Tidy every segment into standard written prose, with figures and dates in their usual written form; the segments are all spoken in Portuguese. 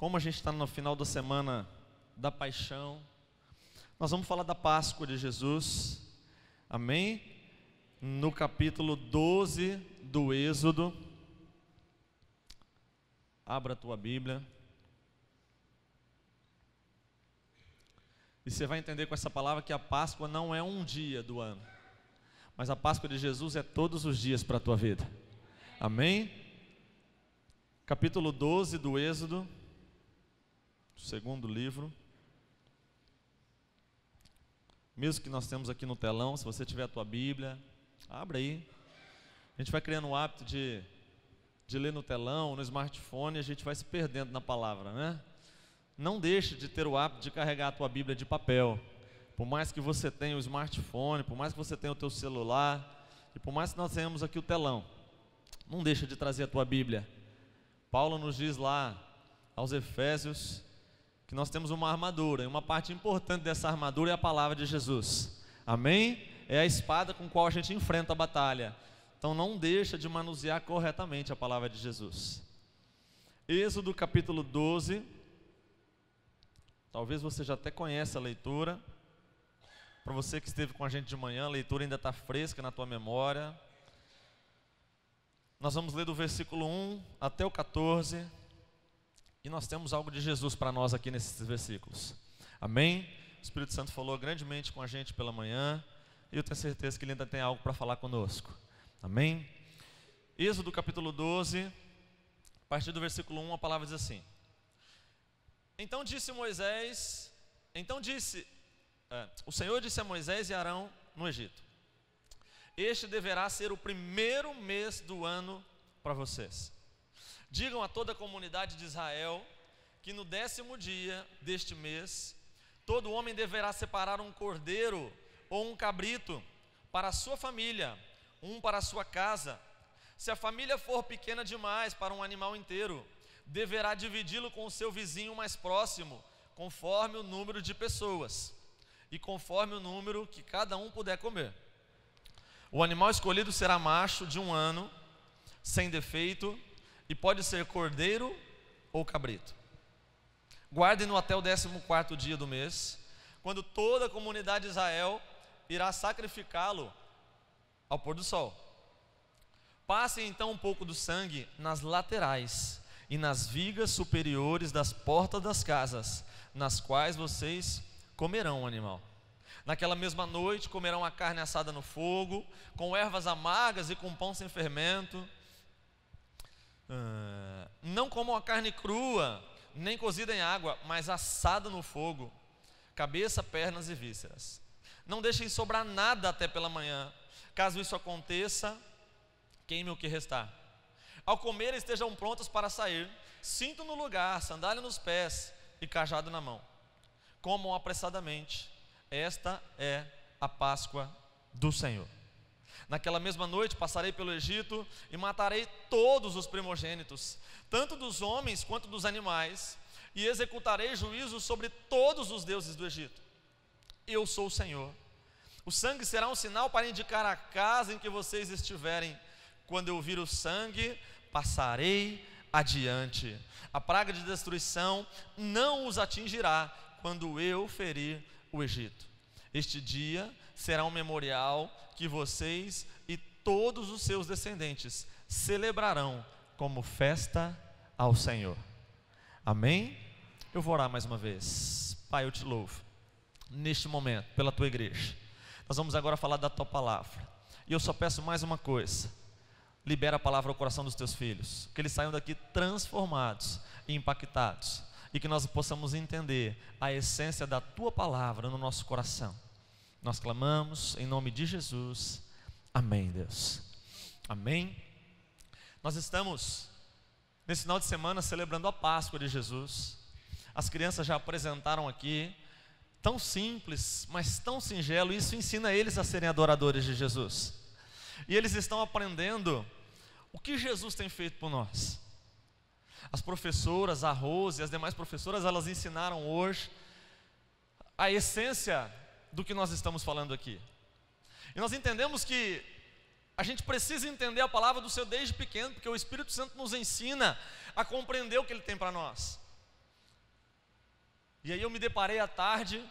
Como a gente está no final da semana da paixão, nós vamos falar da Páscoa de Jesus, amém? No capítulo 12 do Êxodo. Abra a tua Bíblia. E você vai entender com essa palavra que a Páscoa não é um dia do ano, mas a Páscoa de Jesus é todos os dias para a tua vida, amém? Capítulo 12 do Êxodo, segundo livro, mesmo que nós temos aqui no telão. Se você tiver a tua Bíblia, abre aí. A gente vai criando o hábito de ler no telão, no smartphone, e a gente vai se perdendo na palavra, né? Não deixe de ter o hábito de carregar a tua Bíblia de papel. Por mais que você tenha o smartphone, por mais que você tenha o teu celular, e por mais que nós tenhamos aqui o telão, não deixa de trazer a tua Bíblia. Paulo nos diz lá aos Efésios que nós temos uma armadura, e uma parte importante dessa armadura é a palavra de Jesus, amém? É a espada com a qual a gente enfrenta a batalha. Então não deixa de manusear corretamente a palavra de Jesus. Êxodo capítulo 12, talvez você já até conheça a leitura. Para você que esteve com a gente de manhã, a leitura ainda está fresca na tua memória. Nós vamos ler do versículo 1 até o 14, e nós temos algo de Jesus para nós aqui nesses versículos, amém? O Espírito Santo falou grandemente com a gente pela manhã, e eu tenho certeza que Ele ainda tem algo para falar conosco, amém? Êxodo capítulo 12, a partir do versículo 1, a palavra diz assim: o Senhor disse a Moisés e Arão no Egito: este deverá ser o primeiro mês do ano para vocês. Digam a toda a comunidade de Israel que no 10º dia deste mês, todo homem deverá separar um cordeiro ou um cabrito para a sua família, um para a sua casa. Se a família for pequena demais para um animal inteiro, deverá dividi-lo com o seu vizinho mais próximo, conforme o número de pessoas e conforme o número que cada um puder comer. O animal escolhido será macho de 1 ano, sem defeito, e pode ser cordeiro ou cabrito. Guardem-no até o 14º dia do mês, quando toda a comunidade de Israel irá sacrificá-lo ao pôr do sol. Passem então um pouco do sangue nas laterais e nas vigas superiores das portas das casas, nas quais vocês comerão o animal. Naquela mesma noite comerão a carne assada no fogo, com ervas amargas e com pão sem fermento. Não comam a carne crua, nem cozida em água, mas assada no fogo, cabeça, pernas e vísceras. Não deixem sobrar nada até pela manhã. Caso isso aconteça, queime o que restar. Ao comer, estejam prontos para sair, cinto no lugar, sandália nos pés e cajado na mão. Comam apressadamente. Esta é a Páscoa do Senhor. Naquela mesma noite passarei pelo Egito e matarei todos os primogênitos, tanto dos homens quanto dos animais, e executarei juízo sobre todos os deuses do Egito. Eu sou o Senhor. O sangue será um sinal para indicar a casa em que vocês estiverem. Quando eu vir o sangue, passarei adiante. A praga de destruição não os atingirá quando eu ferir o Egito. Este dia será um memorial que vocês e todos os seus descendentes celebrarão como festa ao Senhor. Amém? Eu vou orar mais uma vez. Pai, eu te louvo neste momento pela tua igreja. Nós vamos agora falar da tua palavra, e eu só peço mais uma coisa: libera a palavra ao coração dos teus filhos, que eles saiam daqui transformados e impactados, e que nós possamos entender a essência da tua palavra no nosso coração. Nós clamamos em nome de Jesus, amém, Deus, amém. Nós estamos nesse final de semana celebrando a Páscoa de Jesus. As crianças já apresentaram aqui, tão simples, mas tão singelo. Isso ensina eles a serem adoradores de Jesus, e eles estão aprendendo o que Jesus tem feito por nós. As professoras, a Rose e as demais professoras, elas ensinaram hoje a essência do que nós estamos falando aqui. E nós entendemos que a gente precisa entender a palavra do Senhor desde pequeno, porque o Espírito Santo nos ensina a compreender o que Ele tem para nós. E aí eu me deparei à tarde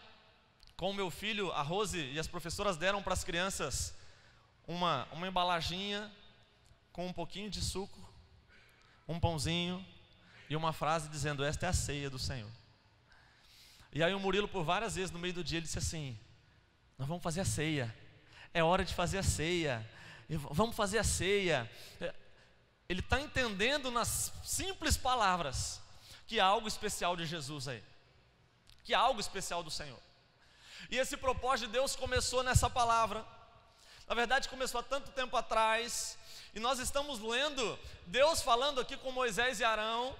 com o meu filho, a Rose, e as professoras deram para as crianças uma embalaginha com um pouquinho de suco, um pãozinho e uma frase dizendo: esta é a ceia do Senhor. E aí o Murilo, por várias vezes no meio do dia, ele disse assim: nós vamos fazer a ceia, é hora de fazer a ceia, vamos fazer a ceia. Ele está entendendo nas simples palavras que há algo especial de Jesus aí, que há algo especial do Senhor. E esse propósito de Deus começou nessa palavra. Na verdade começou há tanto tempo atrás, e nós estamos lendo Deus falando aqui com Moisés e Arão.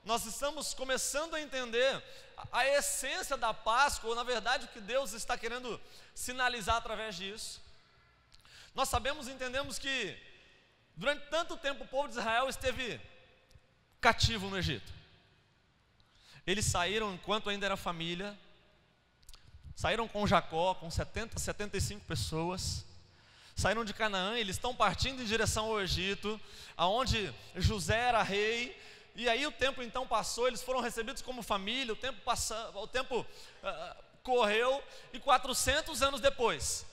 Nós estamos começando a entender a essência da Páscoa, ou na verdade o que Deus está querendo sinalizar através disso. Nós sabemos e entendemos que durante tanto tempo o povo de Israel esteve cativo no Egito. Eles saíram enquanto ainda era família, saíram com Jacó, com 75 pessoas, saíram de Canaã, eles estão partindo em direção ao Egito, aonde José era rei. E aí o tempo então passou, eles foram recebidos como família, o tempo correu, e 400 anos depois,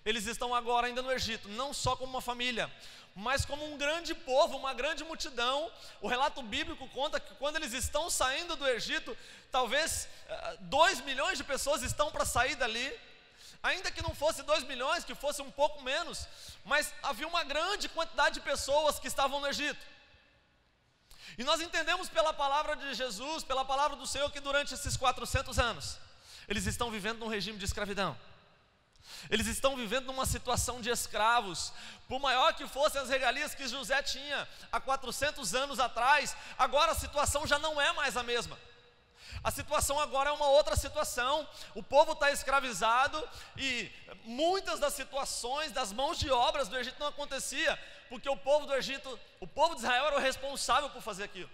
eles estão agora ainda no Egito, não só como uma família, mas como um grande povo, uma grande multidão. O relato bíblico conta que quando eles estão saindo do Egito, talvez 2 milhões de pessoas estão para sair dali. Ainda que não fosse 2 milhões, que fosse um pouco menos, mas havia uma grande quantidade de pessoas que estavam no Egito. E nós entendemos pela palavra de Jesus, pela palavra do Senhor, que durante esses 400 anos, eles estão vivendo num regime de escravidão. Eles estão vivendo numa situação de escravos. Por maior que fossem as regalias que José tinha há 400 anos atrás, agora a situação já não é mais a mesma. A situação agora é uma outra situação. O povo está escravizado, e muitas das situações das mãos de obras do Egito não acontecia, porque o povo do Egito, o povo de Israel era o responsável por fazer aquilo.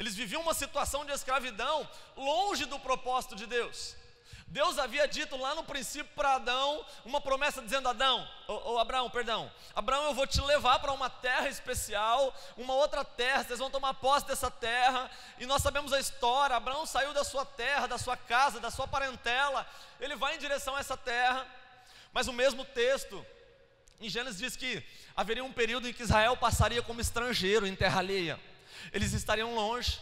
Eles viviam uma situação de escravidão longe do propósito de Deus. Deus havia dito lá no princípio para Adão uma promessa dizendo: Abraão, eu vou te levar para uma terra especial, uma outra terra, vocês vão tomar posse dessa terra. E nós sabemos a história. Abraão saiu da sua terra, da sua casa, da sua parentela, ele vai em direção a essa terra. Mas o mesmo texto em Gênesis diz que haveria um período em que Israel passaria como estrangeiro em terra alheia, eles estariam longe.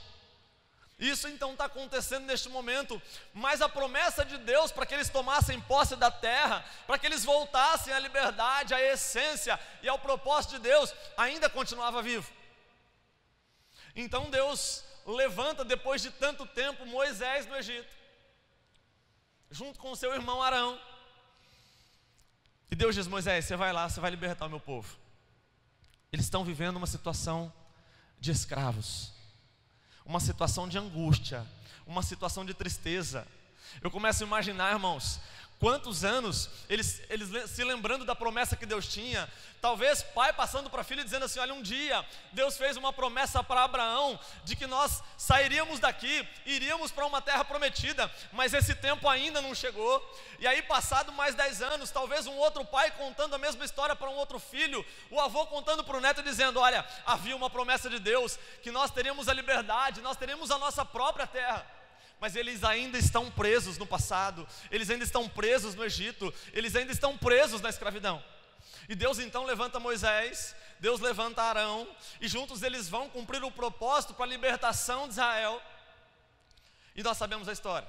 Isso então está acontecendo neste momento, mas a promessa de Deus para que eles tomassem posse da terra, para que eles voltassem à liberdade, à essência e ao propósito de Deus, ainda continuava vivo. Então Deus levanta, depois de tanto tempo, Moisés no Egito, junto com seu irmão Arão. E Deus diz: Moisés, você vai lá, você vai libertar o meu povo. Eles estão vivendo uma situação de escravos, uma situação de angústia, uma situação de tristeza. Eu começo a imaginar, irmãos, quantos anos eles se lembrando da promessa que Deus tinha. Talvez pai passando para filho dizendo assim: olha, um dia Deus fez uma promessa para Abraão de que nós sairíamos daqui, iríamos para uma terra prometida, mas esse tempo ainda não chegou. E aí, passado mais 10 anos, talvez um outro pai contando a mesma história para um outro filho, o avô contando para o neto dizendo: olha, havia uma promessa de Deus que nós teríamos a liberdade, nós teríamos a nossa própria terra. Mas eles ainda estão presos no passado, eles ainda estão presos no Egito, eles ainda estão presos na escravidão. E Deus então levanta Moisés, Deus levanta Arão, e juntos eles vão cumprir o propósito para a libertação de Israel. E nós sabemos a história.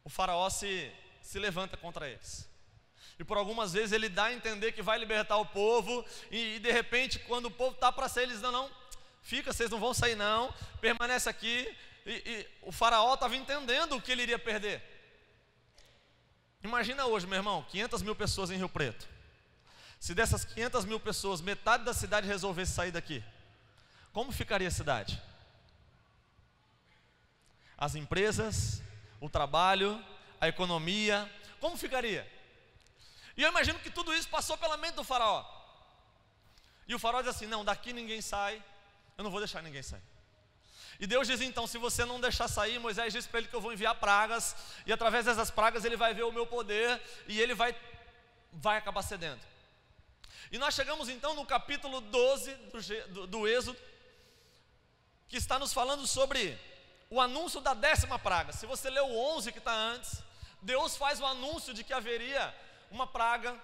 O faraó se levanta contra eles, e por algumas vezes ele dá a entender que vai libertar o povo, e de repente, quando o povo está para sair, eles dizem: não, fica, vocês não vão sair não, permanece aqui. E o faraó estava entendendo o que ele iria perder. Imagina hoje, meu irmão, 500 mil pessoas em Rio Preto. Se dessas 500 mil pessoas, metade da cidade resolvesse sair daqui, como ficaria a cidade? As empresas, o trabalho, a economia, como ficaria? E eu imagino que tudo isso passou pela mente do faraó. E o faraó diz assim: não, daqui ninguém sai, eu não vou deixar ninguém sair. E Deus diz então: se você não deixar sair, Moisés diz para ele que eu vou enviar pragas, e através dessas pragas ele vai ver o meu poder, e ele vai acabar cedendo. E nós chegamos então no capítulo 12 do Êxodo, que está nos falando sobre o anúncio da 10ª praga. Se você ler o 11 que está antes, Deus faz o anúncio de que haveria uma praga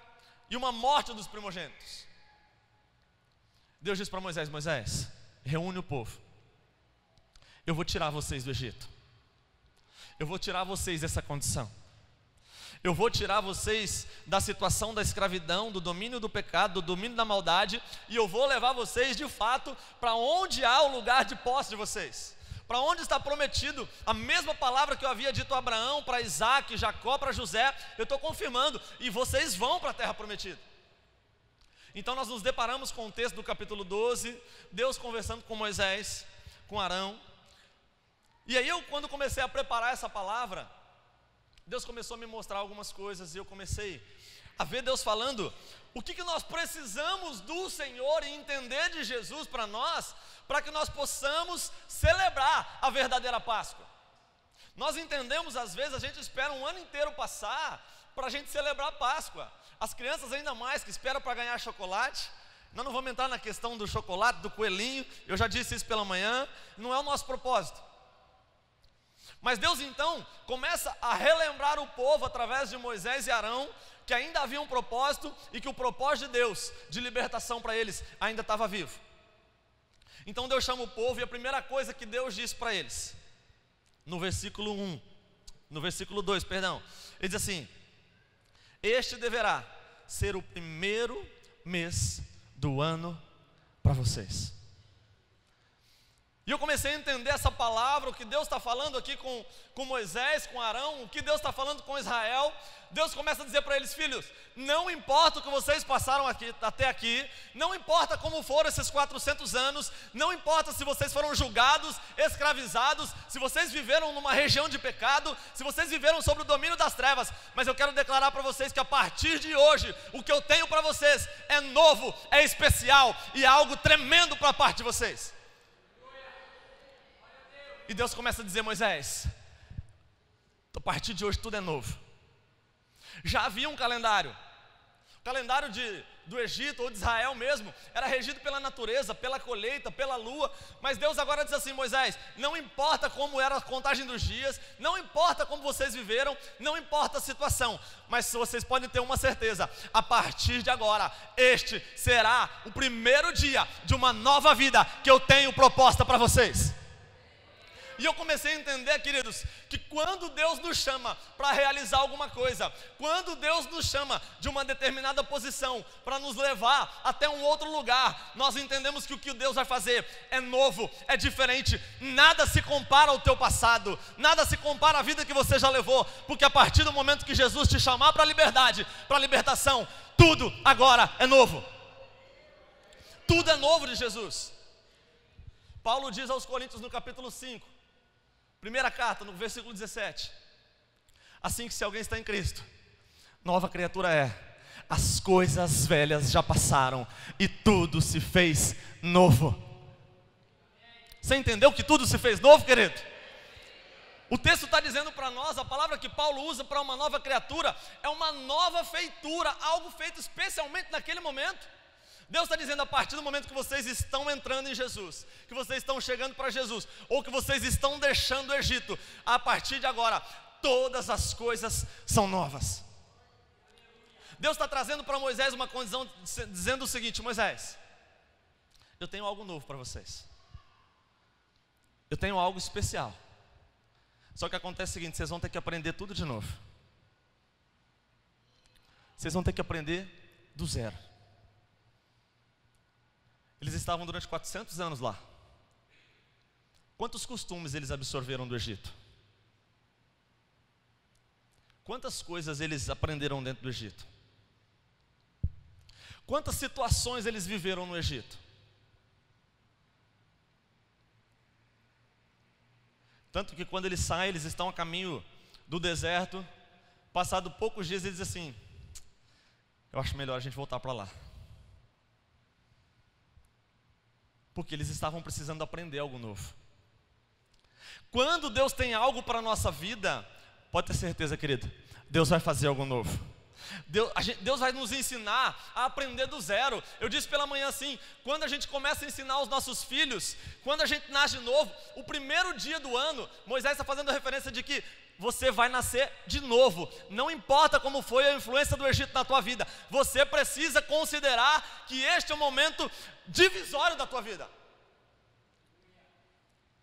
e uma morte dos primogênitos. Deus diz para Moisés: Moisés, reúne o povo, eu vou tirar vocês do Egito, eu vou tirar vocês dessa condição, eu vou tirar vocês da situação da escravidão, do domínio do pecado, do domínio da maldade, e eu vou levar vocês de fato para onde há o lugar de posse de vocês, para onde está prometido a mesma palavra que eu havia dito a Abraão, para Isaac, Jacó, para José. Eu estou confirmando, e vocês vão para a terra prometida. Então nós nos deparamos com o texto do capítulo 12, Deus conversando com Moisés, com Arão. E aí quando comecei a preparar essa palavra, Deus começou a me mostrar algumas coisas, e eu comecei a ver Deus falando o que nós precisamos do Senhor e entender de Jesus para nós, para que nós possamos celebrar a verdadeira Páscoa. Nós entendemos, às vezes, a gente espera um ano inteiro passar para a gente celebrar a Páscoa. As crianças ainda mais, que esperam para ganhar chocolate. Nós não vamos entrar na questão do chocolate, do coelhinho, eu já disse isso pela manhã, não é o nosso propósito. Mas Deus então começa a relembrar o povo através de Moisés e Arão, que ainda havia um propósito, e que o propósito de Deus de libertação para eles ainda estava vivo. Então Deus chama o povo, e a primeira coisa que Deus diz para eles, no versículo 2, ele diz assim: este deverá ser o primeiro mês do ano para vocês. E eu comecei a entender essa palavra, o que Deus está falando aqui com Moisés, com Arão, o que Deus está falando com Israel. Deus começa a dizer para eles: filhos, não importa o que vocês passaram até aqui, não importa como foram esses 400 anos, não importa se vocês foram julgados, escravizados, se vocês viveram numa região de pecado, se vocês viveram sob o domínio das trevas, mas eu quero declarar para vocês que a partir de hoje, o que eu tenho para vocês é novo, é especial e é algo tremendo para a parte de vocês. E Deus começa a dizer: Moisés, a partir de hoje tudo é novo. Já havia um calendário. O calendário do Egito, ou de Israel mesmo, era regido pela natureza, pela colheita, pela lua. Mas Deus agora diz assim: Moisés, não importa como era a contagem dos dias, não importa como vocês viveram, não importa a situação, mas vocês podem ter uma certeza: a partir de agora, este será o primeiro dia de uma nova vida que eu tenho proposta para vocês. E eu comecei a entender, queridos, que quando Deus nos chama para realizar alguma coisa, quando Deus nos chama de uma determinada posição para nos levar até um outro lugar, nós entendemos que o que Deus vai fazer é novo, é diferente. Nada se compara ao teu passado, nada se compara à vida que você já levou, porque a partir do momento que Jesus te chamar para a liberdade, para a libertação, tudo agora é novo. Tudo é novo de Jesus. Paulo diz aos Coríntios no capítulo 5, primeira carta, no versículo 17: assim que se alguém está em Cristo, nova criatura é, as coisas velhas já passaram e tudo se fez novo. Você entendeu que tudo se fez novo, querido? O texto está dizendo para nós, a palavra que Paulo usa para uma nova criatura é uma nova feitura, algo feito especialmente naquele momento. Deus está dizendo: a partir do momento que vocês estão entrando em Jesus, que vocês estão chegando para Jesus, ou que vocês estão deixando o Egito, a partir de agora, todas as coisas são novas. Deus está trazendo para Moisés uma condição, dizendo o seguinte: Moisés, eu tenho algo novo para vocês, eu tenho algo especial. Só que acontece o seguinte: vocês vão ter que aprender tudo de novo. Vocês vão ter que aprender do zero. Eles estavam durante 400 anos lá. Quantos costumes eles absorveram do Egito? Quantas coisas eles aprenderam dentro do Egito? Quantas situações eles viveram no Egito? Tanto que quando eles saem, eles estão a caminho do deserto. Passado poucos dias, eles dizem assim: eu acho melhor a gente voltar para lá. Porque eles estavam precisando aprender algo novo. Quando Deus tem algo para a nossa vida, pode ter certeza, querido, Deus vai fazer algo novo. Deus vai nos ensinar a aprender do zero. Eu disse pela manhã assim, quando a gente começa a ensinar os nossos filhos, quando a gente nasce de novo, o primeiro dia do ano, Moisés está fazendo a referência de que você vai nascer de novo. Não importa como foi a influência do Egito na tua vida, você precisa considerar que este é o momento divisório da tua vida.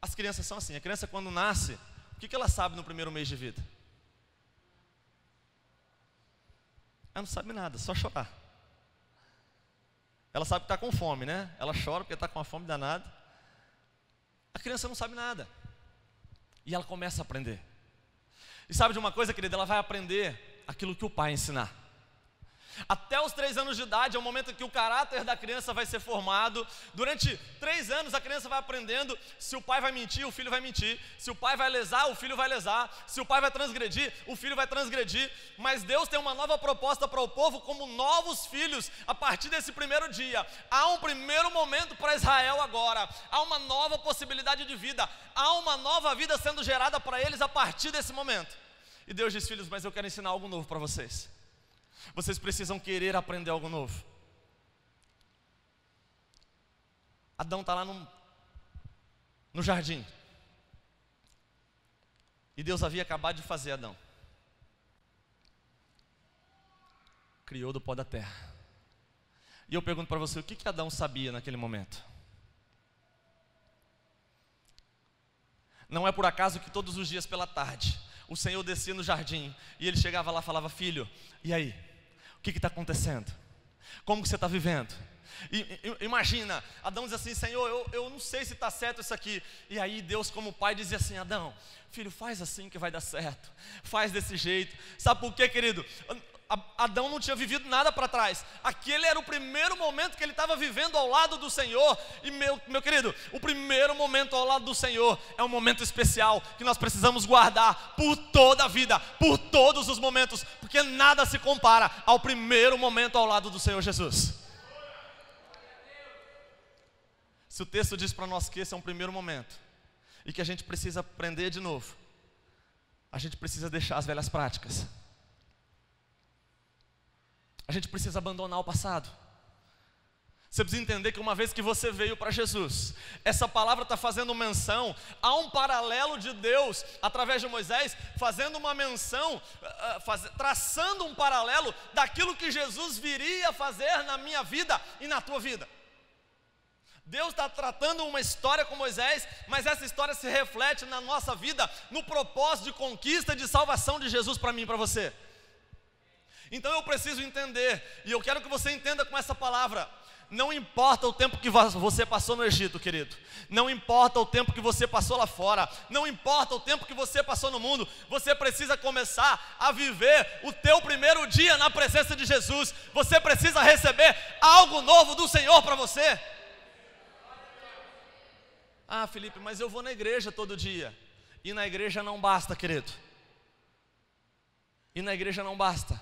As crianças são assim, a criança quando nasce, o que ela sabe no primeiro mês de vida? Ela não sabe nada, só chorar. Ela sabe que está com fome, né? Ela chora porque está com uma fome danada. A criança não sabe nada. E ela começa a aprender. E sabe de uma coisa, querida? Ela vai aprender aquilo que o pai ensinar. Até os 3 anos de idade é o momento em que o caráter da criança vai ser formado. Durante 3 anos a criança vai aprendendo. Se o pai vai mentir, o filho vai mentir. Se o pai vai lesar, o filho vai lesar. Se o pai vai transgredir, o filho vai transgredir. Mas Deus tem uma nova proposta para o povo como novos filhos a partir desse primeiro dia. Há um primeiro momento para Israel agora. Há uma nova possibilidade de vida. Há uma nova vida sendo gerada para eles a partir desse momento. E Deus diz: filhos, mas eu quero ensinar algo novo para vocês. Vocês precisam querer aprender algo novo. Adão está lá no jardim. E Deus havia acabado de fazer Adão. Criou do pó da terra. E eu pergunto para você, o que Adão sabia naquele momento? Não é por acaso que todos os dias pela tarde o Senhor descia no jardim e ele chegava lá e falava: filho, e aí? O que está acontecendo? Como que você está vivendo? Imagina, Adão diz assim: Senhor, eu não sei se está certo isso aqui. E aí Deus como pai dizia assim: Adão, filho, faz assim que vai dar certo. Faz desse jeito. Sabe por quê, querido? Adão não tinha vivido nada para trás. Aquele era o primeiro momento que ele estava vivendo ao lado do Senhor. E meu querido, o primeiro momento ao lado do Senhor é um momento especial que nós precisamos guardar por toda a vida, por todos os momentos, porque nada se compara ao primeiro momento ao lado do Senhor Jesus. Se o texto diz para nós que esse é um primeiro momento e que a gente precisa aprender de novo, a gente precisa deixar as velhas práticas. A gente precisa abandonar o passado. Você precisa entender que uma vez que você veio para Jesus, essa palavra está fazendo menção a um paralelo de Deus, através de Moisés, fazendo uma menção, traçando um paralelo daquilo que Jesus viria a fazer na minha vida e na tua vida. Deus está tratando uma história com Moisés, mas essa história se reflete na nossa vida, no propósito de conquista e de salvação de Jesus para mim e para você. Então eu preciso entender, e eu quero que você entenda com essa palavra: não importa o tempo que você passou no Egito, querido, não importa o tempo que você passou lá fora, não importa o tempo que você passou no mundo, você precisa começar a viver o teu primeiro dia na presença de Jesus. Você precisa receber algo novo do Senhor para você. Ah, Felipe, mas eu vou na igreja todo dia. E na igreja não basta, querido. E na igreja não basta.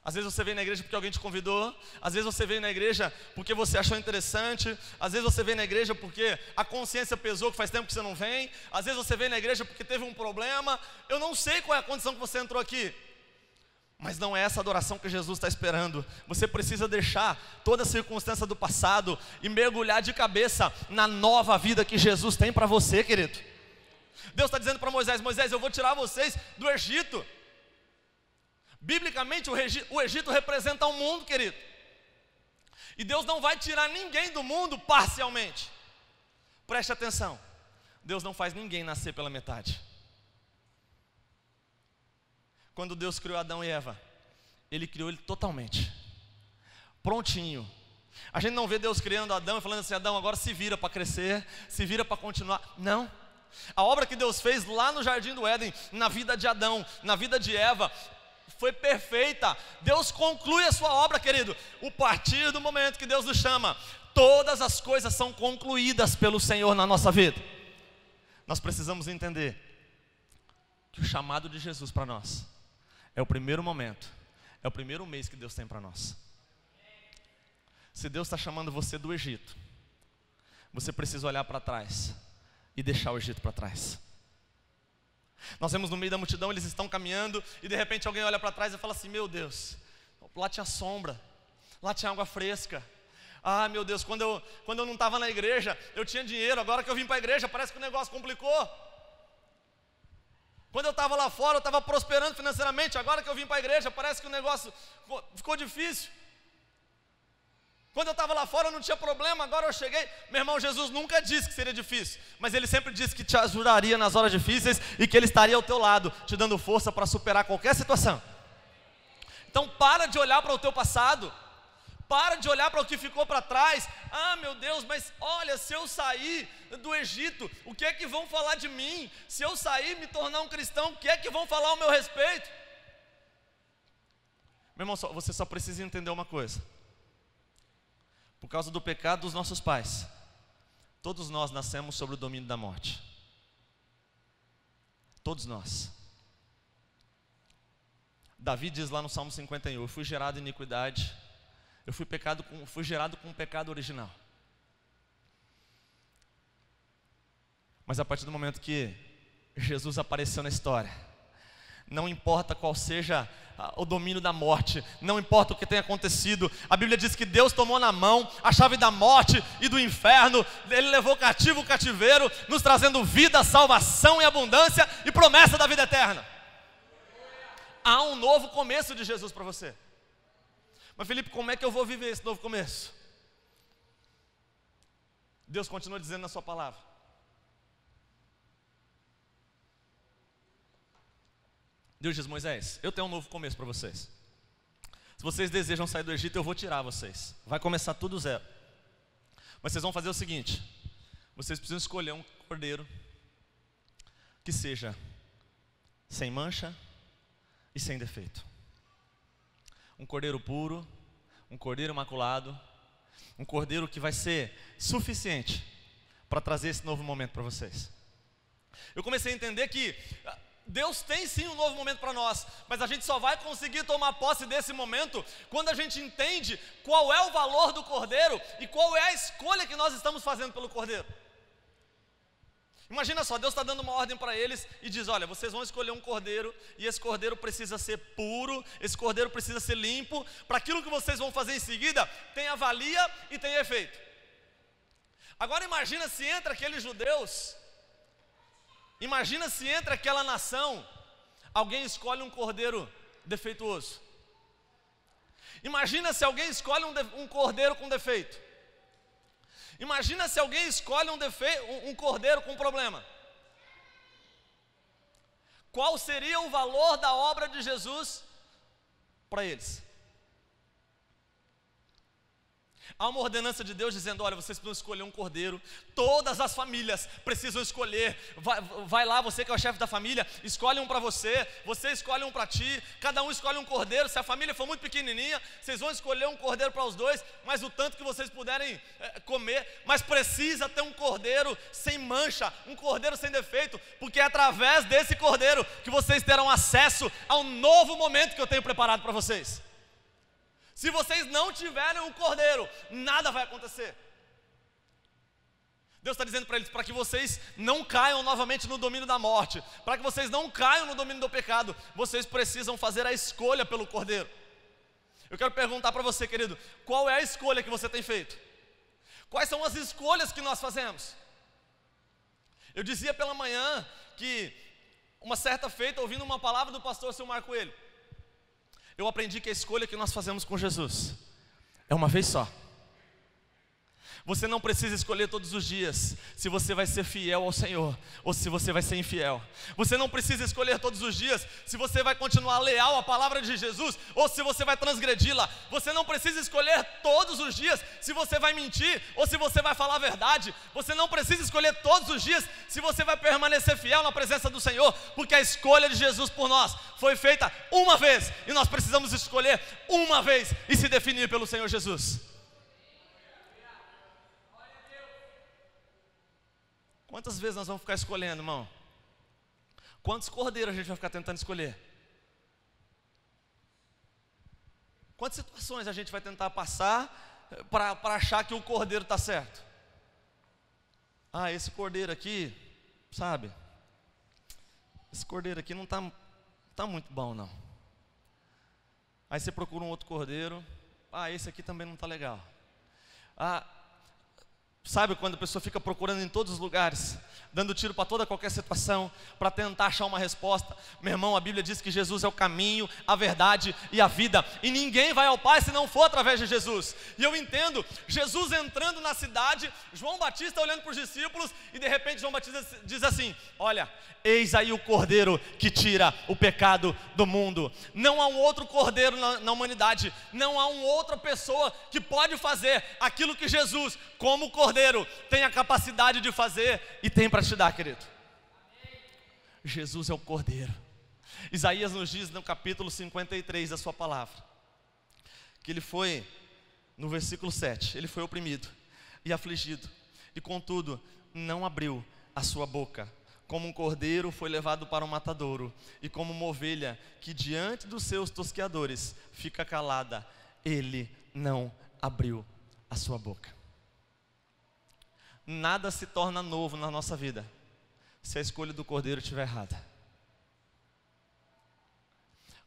Às vezes você vem na igreja porque alguém te convidou. Às vezes você veio na igreja porque você achou interessante. Às vezes você vem na igreja porque a consciência pesou, que faz tempo que você não vem. Às vezes você vem na igreja porque teve um problema. Eu não sei qual é a condição que você entrou aqui, mas não é essa adoração que Jesus está esperando. Você precisa deixar toda a circunstância do passado e mergulhar de cabeça na nova vida que Jesus tem para você, querido. Deus está dizendo para Moisés: Moisés, eu vou tirar vocês do Egito. Biblicamente o Egito representa o mundo, querido. E Deus não vai tirar ninguém do mundo parcialmente. Preste atenção, Deus não faz ninguém nascer pela metade. Quando Deus criou Adão e Eva, Ele criou ele totalmente, prontinho. A gente não vê Deus criando Adão e falando assim: Adão, agora se vira para crescer, se vira para continuar. Não. A obra que Deus fez lá no Jardim do Éden, na vida de Adão, na vida de Eva, foi perfeita. Deus conclui a sua obra, querido. A partir do momento que Deus nos chama, todas as coisas são concluídas pelo Senhor na nossa vida. Nós precisamos entender que o chamado de Jesus para nós é o primeiro momento, é o primeiro mês que Deus tem para nós. Se Deus está chamando você do Egito, você precisa olhar para trás e deixar o Egito para trás. Nós vemos no meio da multidão, eles estão caminhando, e de repente alguém olha para trás e fala assim: meu Deus, lá tinha sombra, lá tinha água fresca. Ah, meu Deus, quando eu não estava na igreja, eu tinha dinheiro, agora que eu vim para a igreja, parece que o negócio complicou. Quando eu estava lá fora, eu estava prosperando financeiramente, agora que eu vim para a igreja, parece que o negócio ficou difícil. Quando eu estava lá fora, eu não tinha problema, agora eu cheguei. Meu irmão, Jesus nunca disse que seria difícil, mas Ele sempre disse que te ajudaria nas horas difíceis e que Ele estaria ao teu lado, te dando força para superar qualquer situação. Então para de olhar para o teu passado, para de olhar para o que ficou para trás. Ah, meu Deus, mas olha, se eu sair do Egito, o que é que vão falar de mim? Se eu sair e me tornar um cristão, o que é que vão falar ao meu respeito? Meu irmão, você só precisa entender uma coisa. Por causa do pecado dos nossos pais, todos nós nascemos sob o domínio da morte. Todos nós. Davi diz lá no Salmo 51, eu fui gerado em iniquidade, eu fui gerado com um pecado original. Mas a partir do momento que Jesus apareceu na história, não importa qual seja o domínio da morte, não importa o que tenha acontecido, a Bíblia diz que Deus tomou na mão a chave da morte e do inferno, Ele levou cativo o cativeiro, nos trazendo vida, salvação e abundância e promessa da vida eterna. Há um novo começo de Jesus para você. Mas Felipe, como é que eu vou viver esse novo começo? Deus continua dizendo na sua palavra. Deus diz: Moisés, eu tenho um novo começo para vocês. Se vocês desejam sair do Egito, eu vou tirar vocês. Vai começar tudo zero. Mas vocês vão fazer o seguinte: vocês precisam escolher um cordeiro que seja sem mancha e sem defeito. Um cordeiro puro, um cordeiro imaculado, um cordeiro que vai ser suficiente para trazer esse novo momento para vocês. Eu comecei a entender que Deus tem sim um novo momento para nós, mas a gente só vai conseguir tomar posse desse momento quando a gente entende qual é o valor do cordeiro e qual é a escolha que nós estamos fazendo pelo cordeiro. Imagina só, Deus está dando uma ordem para eles e diz: olha, vocês vão escolher um cordeiro, e esse cordeiro precisa ser puro, esse cordeiro precisa ser limpo, para aquilo que vocês vão fazer em seguida, tenha valia e tenha efeito. Agora imagina se entre aqueles judeus, imagina se entre aquela nação, alguém escolhe um cordeiro defeituoso. Imagina se alguém escolhe um cordeiro com defeito. Imagina se alguém escolhe um cordeiro com problema. Qual seria o valor da obra de Jesus para eles? Há uma ordenança de Deus dizendo: olha, vocês precisam escolher um cordeiro. Todas as famílias precisam escolher. Vai lá, você que é o chefe da família, escolhe um para você, você escolhe um para ti, cada um escolhe um cordeiro. Se a família for muito pequenininha, vocês vão escolher um cordeiro para os dois, mas o tanto que vocês puderem comer. Mas precisa ter um cordeiro sem mancha, um cordeiro sem defeito, porque é através desse cordeiro que vocês terão acesso ao novo momento que eu tenho preparado para vocês. Se vocês não tiverem um cordeiro, nada vai acontecer. Deus está dizendo para eles: para que vocês não caiam novamente no domínio da morte, para que vocês não caiam no domínio do pecado, vocês precisam fazer a escolha pelo cordeiro. Eu quero perguntar para você, querido, qual é a escolha que você tem feito? Quais são as escolhas que nós fazemos? Eu dizia pela manhã que, uma certa feita, ouvindo uma palavra do pastor Silmar Coelho, eu aprendi que a escolha que nós fazemos com Jesus é uma vez só. Você não precisa escolher todos os dias se você vai ser fiel ao Senhor ou se você vai ser infiel. Você não precisa escolher todos os dias se você vai continuar leal à palavra de Jesus ou se você vai transgredi-la. Você não precisa escolher todos os dias se você vai mentir ou se você vai falar a verdade. Você não precisa escolher todos os dias se você vai permanecer fiel na presença do Senhor, porque a escolha de Jesus por nós foi feita uma vez, e nós precisamos escolher uma vez e se definir pelo Senhor Jesus. Quantas vezes nós vamos ficar escolhendo, irmão? Quantos cordeiros a gente vai ficar tentando escolher? Quantas situações a gente vai tentar passar para achar que o cordeiro está certo? Ah, esse cordeiro aqui, sabe? esse cordeiro aqui não tá muito bom não. Aí você procura um outro cordeiro, esse aqui também não está legal. Sabe quando a pessoa fica procurando em todos os lugares, dando tiro para toda qualquer situação, para tentar achar uma resposta? Meu irmão, a Bíblia diz que Jesus é o caminho, a verdade e a vida, e ninguém vai ao Pai se não for através de Jesus. E eu entendo, Jesus entrando na cidade, João Batista olhando para os discípulos, e de repente João Batista diz assim: olha, eis aí o cordeiro que tira o pecado do mundo. Não há um outro cordeiro na humanidade, não há uma outra pessoa que pode fazer aquilo que Jesus, como cordeiro, tem a capacidade de fazer e tem para te dar, querido. Jesus é o cordeiro. Isaías nos diz no capítulo 53 da sua palavra, que ele foi, no versículo 7, ele foi oprimido e afligido, e contudo não abriu a sua boca. Como um cordeiro foi levado para o matadouro, e como uma ovelha que diante dos seus tosqueadores fica calada, ele não abriu a sua boca. Nada se torna novo na nossa vida se a escolha do cordeiro estiver errada.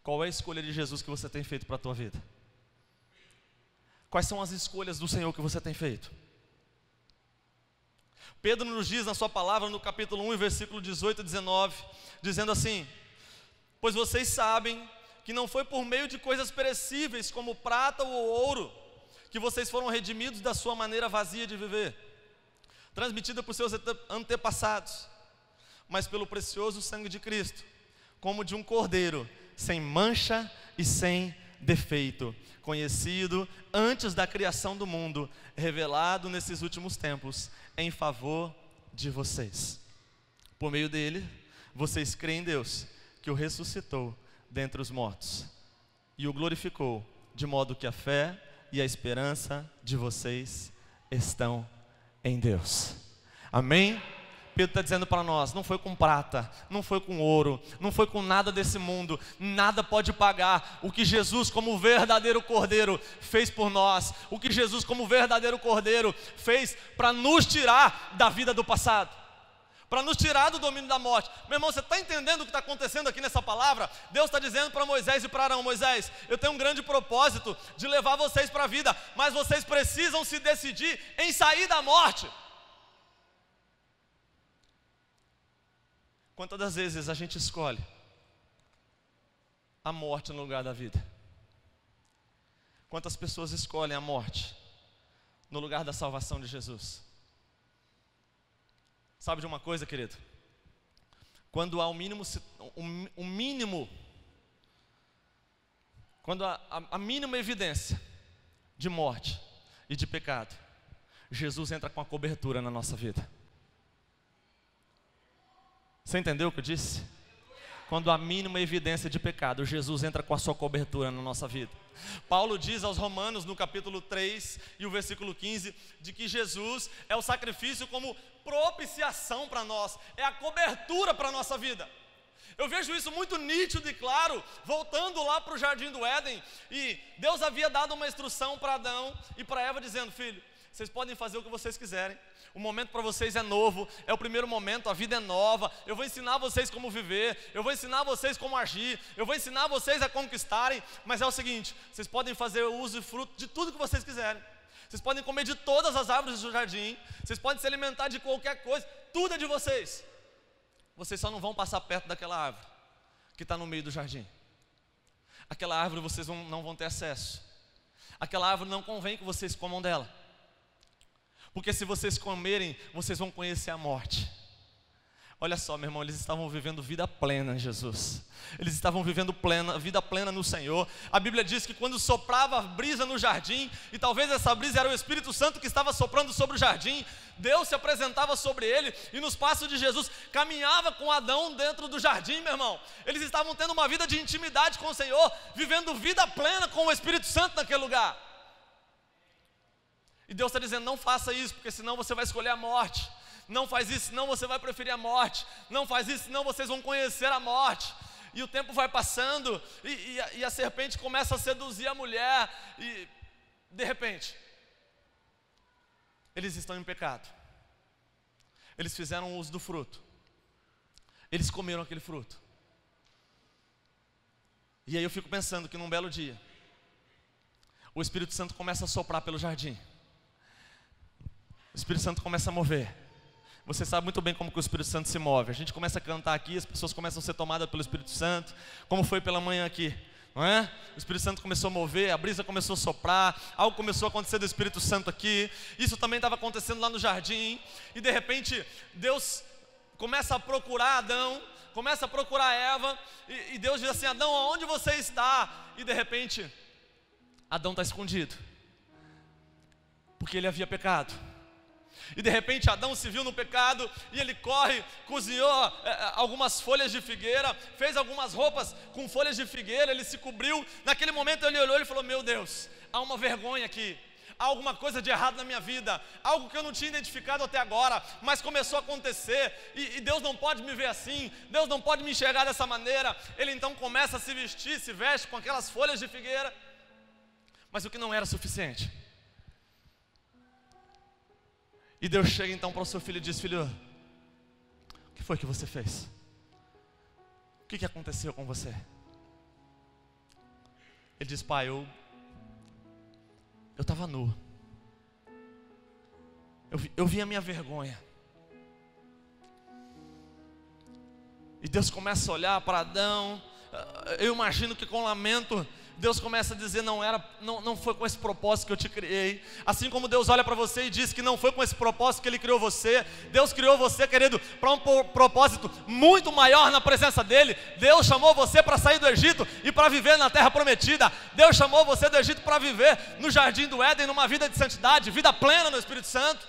Qual é a escolha de Jesus que você tem feito para a tua vida? Quais são as escolhas do Senhor que você tem feito? Pedro nos diz na sua palavra, no capítulo 1, versículo 18 e 19, dizendo assim: pois vocês sabem que não foi por meio de coisas perecíveis, como prata ou ouro, que vocês foram redimidos da sua maneira vazia de viver, transmitida por seus antepassados, mas pelo precioso sangue de Cristo, como de um cordeiro, sem mancha e sem defeito, conhecido antes da criação do mundo, revelado nesses últimos tempos, em favor de vocês. Por meio dele, vocês creem em Deus, que o ressuscitou dentre os mortos, e o glorificou, de modo que a fé e a esperança de vocês estão em Deus. Amém? Pedro está dizendo para nós, não foi com prata, não foi com ouro, não foi com nada desse mundo, nada pode pagar o que Jesus como verdadeiro cordeiro fez por nós, o que Jesus como verdadeiro cordeiro fez para nos tirar da vida do passado, para nos tirar do domínio da morte. Meu irmão, você está entendendo o que está acontecendo aqui nessa palavra? Deus está dizendo para Moisés e para Arão: Moisés, eu tenho um grande propósito de levar vocês para a vida, mas vocês precisam se decidir em sair da morte. Quantas das vezes a gente escolhe a morte no lugar da vida? Quantas pessoas escolhem a morte no lugar da salvação de Jesus? Sabe de uma coisa, querido? Quando há quando a mínima evidência de morte e de pecado, Jesus entra com a cobertura na nossa vida. Você entendeu o que eu disse? Quando há mínima evidência de pecado, Jesus entra com a sua cobertura na nossa vida. Paulo diz aos Romanos no capítulo 3 e o versículo 15, de que Jesus é o sacrifício como propiciação para nós, é a cobertura para a nossa vida. Eu vejo isso muito nítido e claro, voltando lá para o jardim do Éden, e Deus havia dado uma instrução para Adão e para Eva, dizendo: filho, vocês podem fazer o que vocês quiserem, o momento para vocês é novo, é o primeiro momento, a vida é nova, eu vou ensinar vocês como viver, eu vou ensinar vocês como agir, eu vou ensinar vocês a conquistarem, mas é o seguinte: vocês podem fazer uso e fruto de tudo que vocês quiserem, vocês podem comer de todas as árvores do jardim, vocês podem se alimentar de qualquer coisa, tudo é de vocês, vocês só não vão passar perto daquela árvore que está no meio do jardim. Aquela árvore vocês não vão ter acesso, aquela árvore não convém que vocês comam dela, porque se vocês comerem, vocês vão conhecer a morte. Olha só, meu irmão, eles estavam vivendo vida plena em Jesus. Eles estavam vivendo vida plena no Senhor. A Bíblia diz que quando soprava a brisa no jardim, e talvez essa brisa era o Espírito Santo que estava soprando sobre o jardim, Deus se apresentava sobre ele, e nos passos de Jesus caminhava com Adão dentro do jardim, meu irmão. Eles estavam tendo uma vida de intimidade com o Senhor, vivendo vida plena com o Espírito Santo naquele lugar. E Deus está dizendo: não faça isso, porque senão você vai escolher a morte. Não faz isso, senão você vai preferir a morte. Não faz isso, senão vocês vão conhecer a morte. E o tempo vai passando, e a serpente começa a seduzir a mulher, e de repente eles estão em pecado. Eles fizeram uso do fruto, eles comeram aquele fruto. E aí eu fico pensando que num belo dia, o Espírito Santo começa a soprar pelo jardim. O Espírito Santo começa a mover. Você sabe muito bem como que o Espírito Santo se move. A gente começa a cantar aqui, as pessoas começam a ser tomadas pelo Espírito Santo, como foi pela manhã aqui, não é? O Espírito Santo começou a mover, a brisa começou a soprar, algo começou a acontecer do Espírito Santo aqui. Isso também estava acontecendo lá no jardim. E de repente, Deus começa a procurar Adão, começa a procurar Eva, e Deus diz assim: Adão, aonde você está? E de repente, Adão está escondido, porque ele havia pecado. E de repente Adão se viu no pecado, e ele corre, cozinhou algumas folhas de figueira, fez algumas roupas com folhas de figueira, ele se cobriu. Naquele momento ele olhou e falou: meu Deus, há uma vergonha aqui, há alguma coisa de errado na minha vida, algo que eu não tinha identificado até agora, mas começou a acontecer, e Deus não pode me ver assim, Deus não pode me enxergar dessa maneira. Ele então começa a se vestir, se veste com aquelas folhas de figueira. Mas o que não era suficiente, e Deus chega então para o seu filho e diz: filho, o que foi que você fez? O que aconteceu com você? Ele diz: pai, eu estava nu, eu vi a minha vergonha. E Deus começa a olhar para Adão. Eu imagino que com lamento Deus começa a dizer: não foi com esse propósito que eu te criei. Assim como Deus olha para você e diz que não foi com esse propósito que Ele criou você. Deus criou você, querido, para um propósito muito maior na presença dEle. Deus chamou você para sair do Egito e para viver na terra prometida. Deus chamou você do Egito para viver no jardim do Éden, numa vida de santidade, vida plena no Espírito Santo.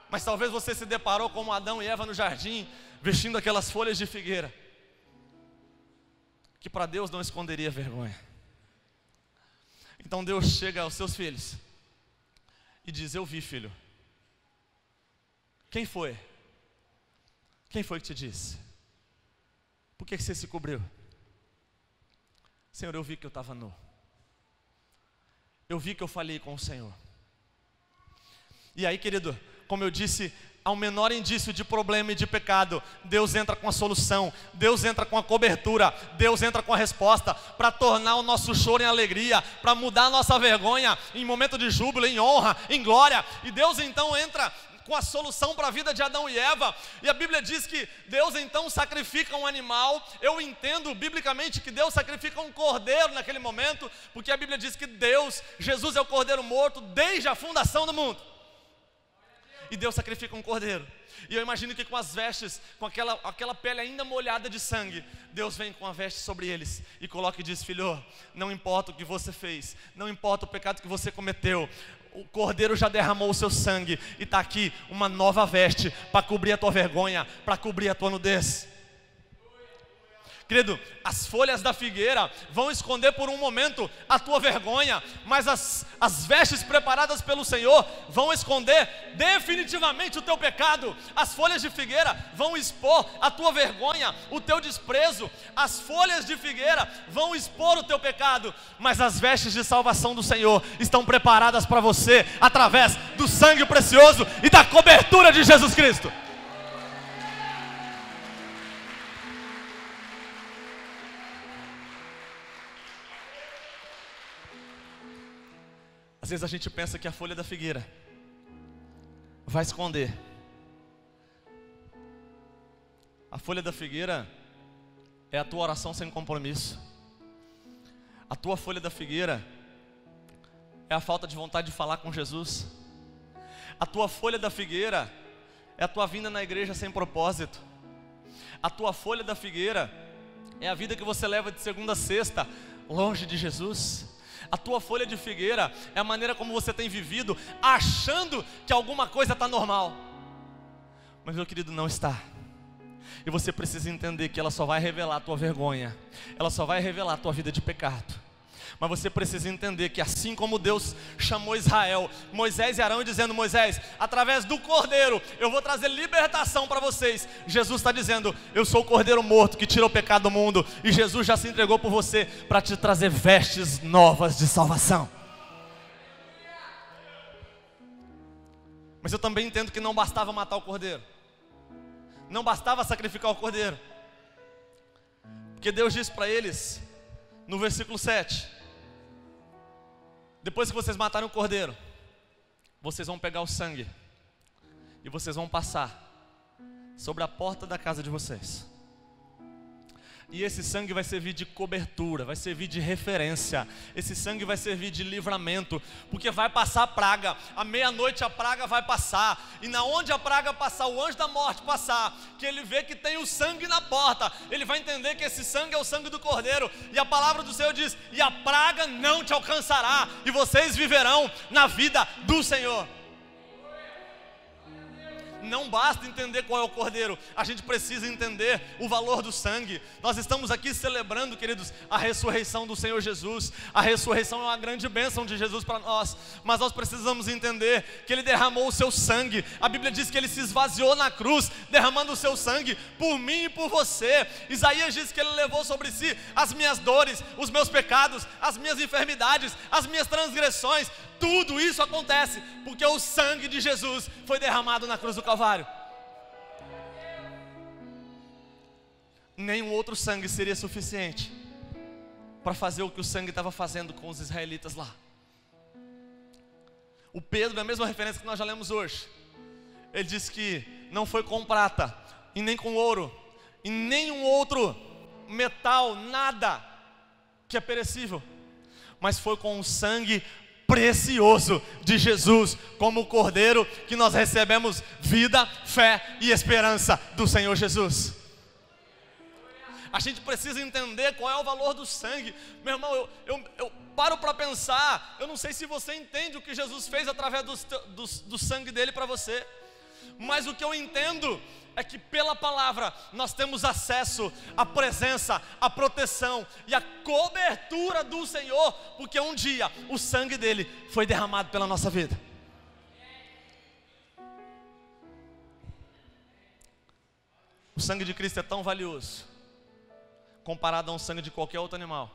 Mas talvez você se deparou como Adão e Eva no jardim, vestindo aquelas folhas de figueira, que para Deus não esconderia vergonha. Então Deus chega aos seus filhos e diz: eu vi, filho. Quem foi? Quem foi que te disse? Por que você se cobriu? Senhor, eu vi que eu estava nu. Eu vi que eu falei com o Senhor. E aí, querido, como eu disse, ao menor indício de problema e de pecado, Deus entra com a solução, Deus entra com a cobertura, Deus entra com a resposta, para tornar o nosso choro em alegria, para mudar a nossa vergonha em momento de júbilo, em honra, em glória. E Deus então entra com a solução para a vida de Adão e Eva. E a Bíblia diz que Deus então sacrifica um animal. Eu entendo biblicamente que Deus sacrifica um cordeiro naquele momento, porque a Bíblia diz que Jesus é o cordeiro morto desde a fundação do mundo. E Deus sacrifica um cordeiro. E eu imagino que com as vestes, com aquela pele ainda molhada de sangue, Deus vem com a veste sobre eles e coloca e diz: filho, não importa o que você fez, não importa o pecado que você cometeu, o cordeiro já derramou o seu sangue, e está aqui uma nova veste para cobrir a tua vergonha, para cobrir a tua nudez. Querido, as folhas da figueira vão esconder por um momento a tua vergonha, mas as vestes preparadas pelo Senhor vão esconder definitivamente o teu pecado. As folhas de figueira vão expor a tua vergonha, o teu desprezo. As folhas de figueira vão expor o teu pecado, mas as vestes de salvação do Senhor estão preparadas para você, através do sangue precioso e da cobertura de Jesus Cristo. Às vezes a gente pensa que a folha da figueira vai esconder. A folha da figueira é a tua oração sem compromisso. A tua folha da figueira é a falta de vontade de falar com Jesus. A tua folha da figueira é a tua vinda na igreja sem propósito. A tua folha da figueira é a vida que você leva de segunda a sexta longe de Jesus. A tua folha de figueira é a maneira como você tem vivido, achando que alguma coisa está normal. Mas, meu querido, não está. E você precisa entender que ela só vai revelar a tua vergonha, ela só vai revelar a tua vida de pecado. Mas você precisa entender que assim como Deus chamou Israel, Moisés e Arão, dizendo: Moisés, através do cordeiro eu vou trazer libertação para vocês. Jesus está dizendo: eu sou o cordeiro morto que tira o pecado do mundo. E Jesus já se entregou por você para te trazer vestes novas de salvação. Mas eu também entendo que não bastava matar o cordeiro. Não bastava sacrificar o cordeiro, porque Deus disse para eles, no versículo 7, depois que vocês matarem o cordeiro, vocês vão pegar o sangue e vocês vão passar sobre a porta da casa de vocês. E esse sangue vai servir de cobertura, vai servir de referência. Esse sangue vai servir de livramento, porque vai passar a praga. À meia-noite a praga vai passar. E na onde a praga passar, o anjo da morte passar, que ele vê que tem o sangue na porta, ele vai entender que esse sangue é o sangue do cordeiro. E a palavra do Senhor diz: e a praga não te alcançará, e vocês viverão na vida do Senhor. Não basta entender qual é o cordeiro, a gente precisa entender o valor do sangue. Nós estamos aqui celebrando, queridos, a ressurreição do Senhor Jesus. A ressurreição é uma grande bênção de Jesus para nós, mas nós precisamos entender que Ele derramou o seu sangue. A Bíblia diz que Ele se esvaziou na cruz, derramando o seu sangue por mim e por você. Isaías diz que Ele levou sobre si as minhas dores, os meus pecados, as minhas enfermidades, as minhas transgressões. Tudo isso acontece porque o sangue de Jesus foi derramado na cruz do Calvário. Nenhum outro sangue seria suficiente para fazer o que o sangue estava fazendo com os israelitas lá. O Pedro, é a mesma referência que nós já lemos hoje, ele disse que não foi com prata, e nem com ouro, e nenhum outro metal, nada que é perecível, mas foi com o sangue precioso de Jesus, como o cordeiro, que nós recebemos vida, fé e esperança do Senhor Jesus. A gente precisa entender qual é o valor do sangue. Meu irmão, eu paro para pensar, eu não sei se você entende o que Jesus fez através do sangue dele para você, mas o que eu entendo é que pela palavra nós temos acesso à presença, à proteção e à cobertura do Senhor, porque um dia o sangue dele foi derramado pela nossa vida. O sangue de Cristo é tão valioso, comparado a um sangue de qualquer outro animal,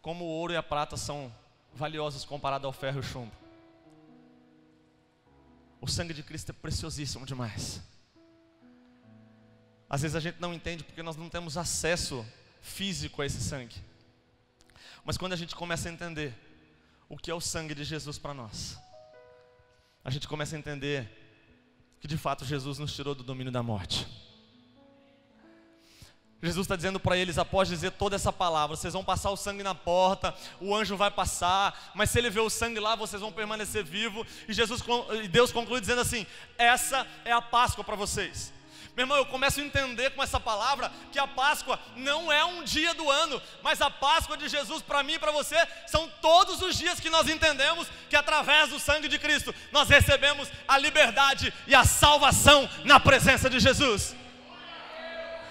como o ouro e a prata são valiosos comparado ao ferro e o chumbo. O sangue de Cristo é preciosíssimo demais. Às vezes a gente não entende porque nós não temos acesso físico a esse sangue. Mas quando a gente começa a entender o que é o sangue de Jesus para nós, a gente começa a entender que de fato Jesus nos tirou do domínio da morte. Jesus está dizendo para eles, após dizer toda essa palavra: vocês vão passar o sangue na porta, o anjo vai passar, mas se ele ver o sangue lá, vocês vão permanecer vivos. E Deus conclui dizendo assim: essa é a Páscoa para vocês. Meu irmão, eu começo a entender com essa palavra que a Páscoa não é um dia do ano, mas a Páscoa de Jesus para mim e para você são todos os dias que nós entendemos que através do sangue de Cristo nós recebemos a liberdade e a salvação na presença de Jesus.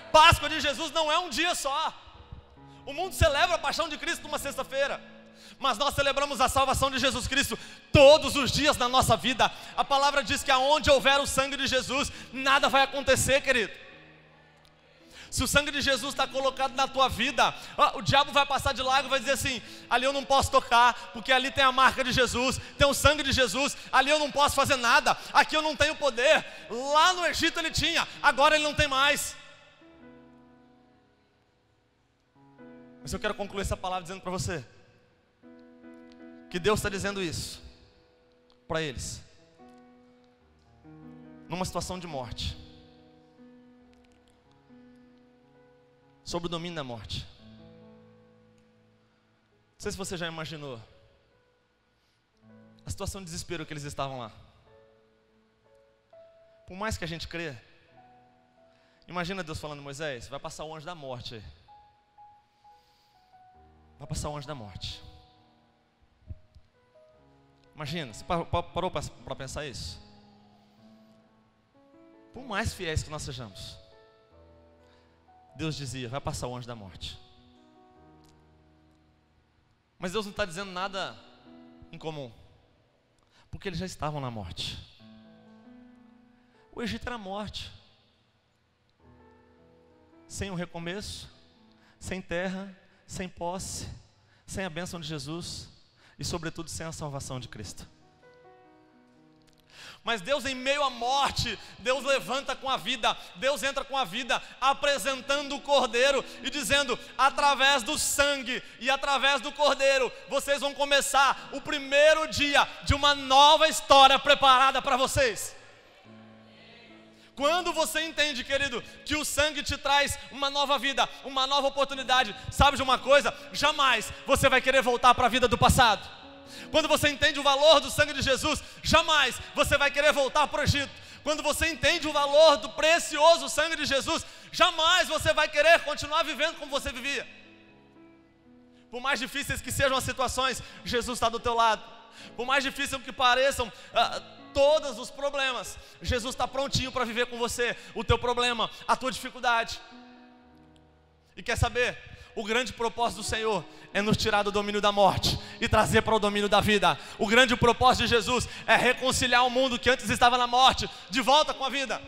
Páscoa de Jesus não é um dia só. O mundo celebra a paixão de Cristo numa sexta-feira, mas nós celebramos a salvação de Jesus Cristo todos os dias da nossa vida. A palavra diz que aonde houver o sangue de Jesus, nada vai acontecer, querido. Se o sangue de Jesus está colocado na tua vida, o diabo vai passar de largo e vai dizer assim: ali eu não posso tocar, porque ali tem a marca de Jesus, tem o sangue de Jesus, ali eu não posso fazer nada, aqui eu não tenho poder. Lá no Egito ele tinha, agora ele não tem mais. Mas eu quero concluir essa palavra dizendo para você que Deus está dizendo isso para eles numa situação de morte, sobre o domínio da morte. Não sei se você já imaginou a situação de desespero que eles estavam lá. Por mais que a gente crê, imagina Deus falando: Moisés, vai passar o anjo da morte aí. Vai passar o anjo da morte. Imagina, você parou para pensar isso? Por mais fiéis que nós sejamos, Deus dizia: vai passar o anjo da morte. Mas Deus não está dizendo nada incomum, porque eles já estavam na morte. O Egito era a morte, sem um recomeço, sem terra, sem posse, sem a bênção de Jesus e sobretudo sem a salvação de Cristo. Mas Deus, em meio à morte, Deus levanta com a vida, Deus entra com a vida, apresentando o Cordeiro e dizendo: através do sangue e através do Cordeiro, vocês vão começar o primeiro dia de uma nova história preparada para vocês. Quando você entende, querido, que o sangue te traz uma nova vida, uma nova oportunidade, sabe de uma coisa? Jamais você vai querer voltar para a vida do passado. Quando você entende o valor do sangue de Jesus, jamais você vai querer voltar para o Egito. Quando você entende o valor do precioso sangue de Jesus, jamais você vai querer continuar vivendo como você vivia. Por mais difíceis que sejam as situações, Jesus está do teu lado. Por mais difíceis que pareçam todos os problemas, Jesus está prontinho para viver com você o teu problema, a tua dificuldade. E quer saber? O grande propósito do Senhor é nos tirar do domínio da morte e trazer para o domínio da vida. O grande propósito de Jesus é reconciliar o mundo que antes estava na morte, de volta com a vida.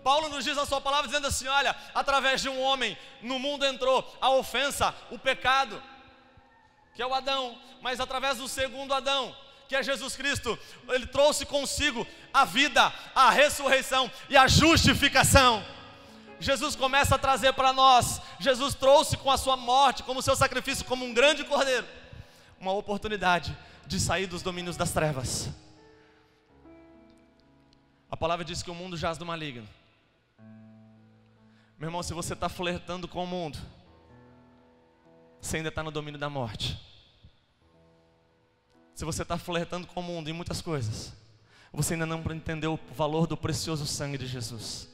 Paulo nos diz na sua palavra, dizendo assim: olha, através de um homem no mundo entrou a ofensa, o pecado, que é o Adão, mas através do segundo Adão, que é Jesus Cristo, ele trouxe consigo a vida, a ressurreição e a justificação. Jesus começa a trazer para nós, Jesus trouxe com a sua morte, como seu sacrifício, como um grande cordeiro, uma oportunidade de sair dos domínios das trevas. A palavra diz que o mundo jaz do maligno. Meu irmão, se você está flertando com o mundo, você ainda está no domínio da morte. Se você está flertando com o mundo em muitas coisas, você ainda não entendeu o valor do precioso sangue de Jesus.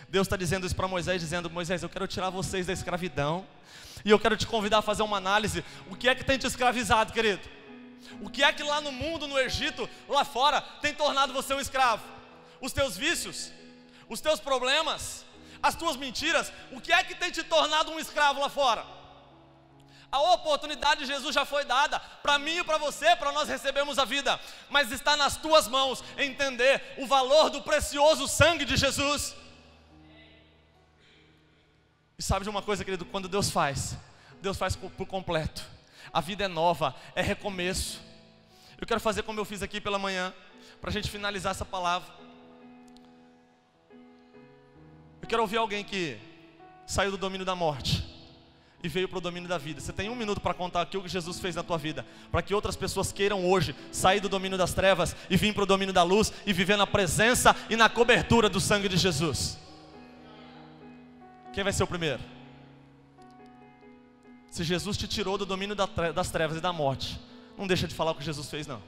Deus está dizendo isso para Moisés, dizendo: Moisés, eu quero tirar vocês da escravidão, e eu quero te convidar a fazer uma análise. O que é que tem te escravizado, querido? O que é que lá no mundo, no Egito, lá fora, tem tornado você um escravo? Os teus vícios, os teus problemas, as tuas mentiras. O que é que tem te tornado um escravo lá fora? A oportunidade de Jesus já foi dada para mim e para você, para nós recebermos a vida, mas está nas tuas mãos entender o valor do precioso sangue de Jesus. E sabe de uma coisa, querido? Quando Deus faz por completo. A vida é nova, é recomeço. Eu quero fazer como eu fiz aqui pela manhã, para a gente finalizar essa palavra. Eu quero ouvir alguém que saiu do domínio da morte e veio para o domínio da vida. Você tem 1 minuto para contar aquilo que Jesus fez na tua vida, para que outras pessoas queiram hoje sair do domínio das trevas e vir para o domínio da luz e viver na presença e na cobertura do sangue de Jesus. Quem vai ser o primeiro? Se Jesus te tirou do domínio das trevas e da morte, não deixa de falar o que Jesus fez, não.